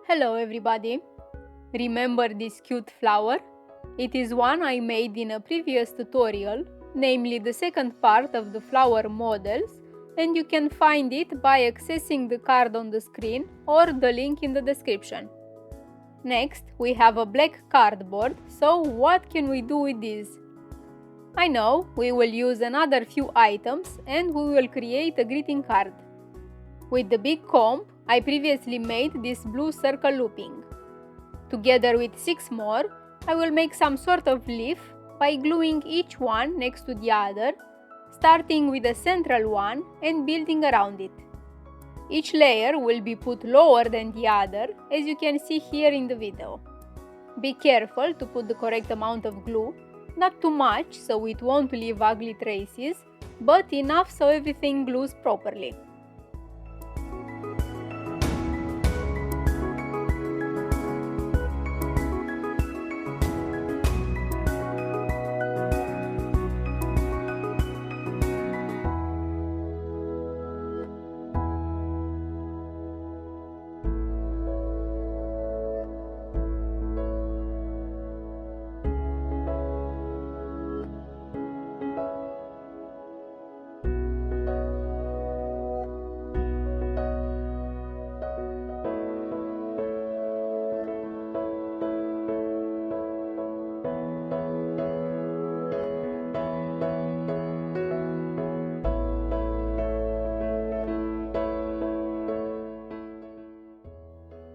Hello everybody! Remember this cute flower? It is one I made in a previous tutorial, namely the second part of the flower models, and you can find it by accessing the card on the screen or the link in the description. Next, we have a black cardboard, so what can we do with this? I know, we will use another few items and we will create a greeting card. With the big comb, I previously made this blue circle looping. Together with 6 more, I will make some sort of leaf by gluing each one next to the other, starting with the central one and building around it. Each layer will be put lower than the other, as you can see here in the video. Be careful to put the correct amount of glue, not too much so it won't leave ugly traces, but enough so everything glues properly.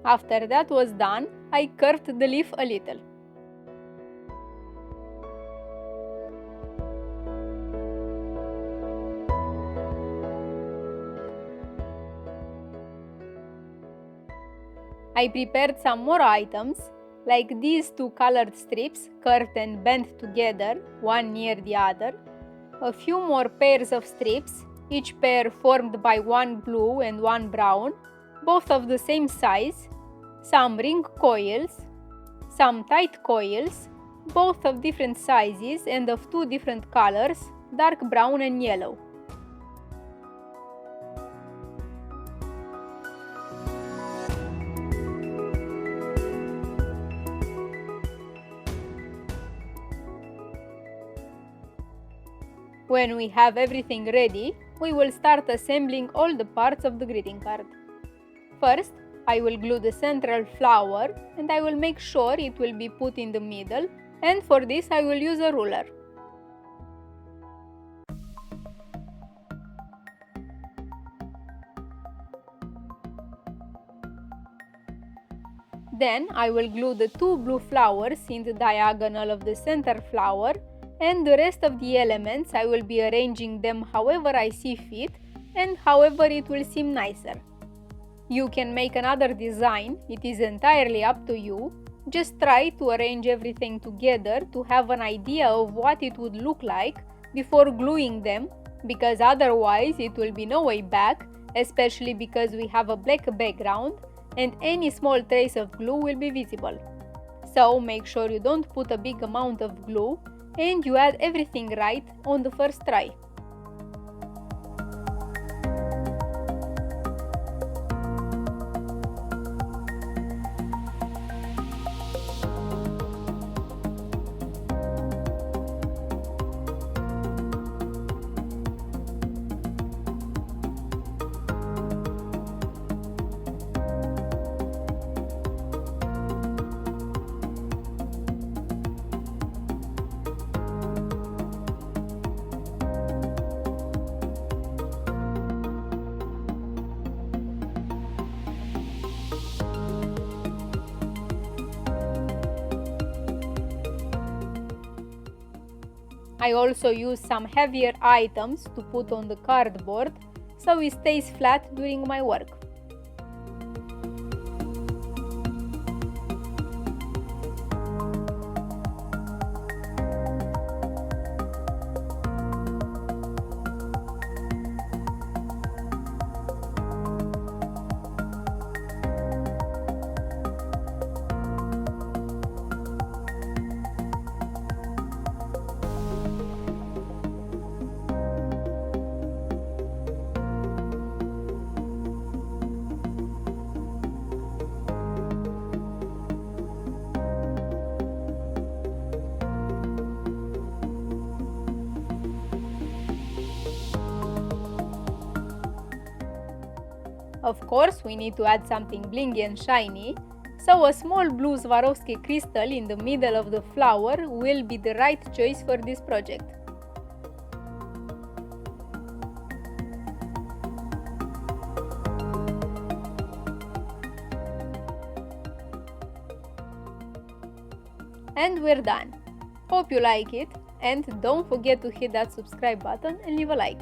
After that was done, I curved the leaf a little. I prepared some more items, like these two colored strips curved and bent together, one near the other, a few more pairs of strips, each pair formed by one blue and one brown, both of the same size, some ring coils, some tight coils, both of different sizes and of two different colors, dark brown and yellow. When we have everything ready, we will start assembling all the parts of the greeting card. First, I will glue the central flower and I will make sure it will be put in the middle, and for this I will use a ruler. Then I will glue the two blue flowers in the diagonal of the center flower, and the rest of the elements I will be arranging them however I see fit and however it will seem nicer. You can make another design, it is entirely up to you. Just try to arrange everything together to have an idea of what it would look like before gluing them, because otherwise it will be no way back, especially because we have a black background and any small trace of glue will be visible. So make sure you don't put a big amount of glue and you add everything right on the first try. I also use some heavier items to put on the cardboard so it stays flat during my work. Of course, we need to add something blingy and shiny, so a small blue Swarovski crystal in the middle of the flower will be the right choice for this project. And we're done. Hope you like it, and don't forget to hit that subscribe button and leave a like.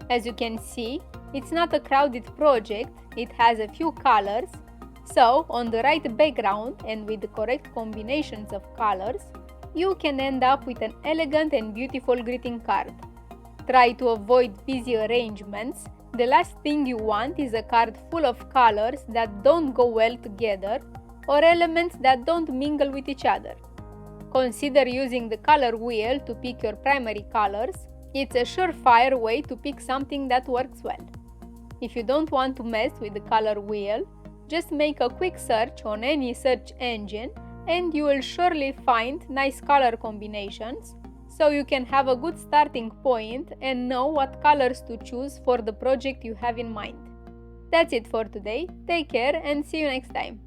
As you can see, it's not a crowded project, it has a few colors, so on the right background and with the correct combinations of colors, you can end up with an elegant and beautiful greeting card. Try to avoid busy arrangements. The last thing you want is a card full of colors that don't go well together or elements that don't mingle with each other. Consider using the color wheel to pick your primary colors. It's a surefire way to pick something that works well. If you don't want to mess with the color wheel, just make a quick search on any search engine and you will surely find nice color combinations, so you can have a good starting point and know what colors to choose for the project you have in mind. That's it for today. Take care and see you next time.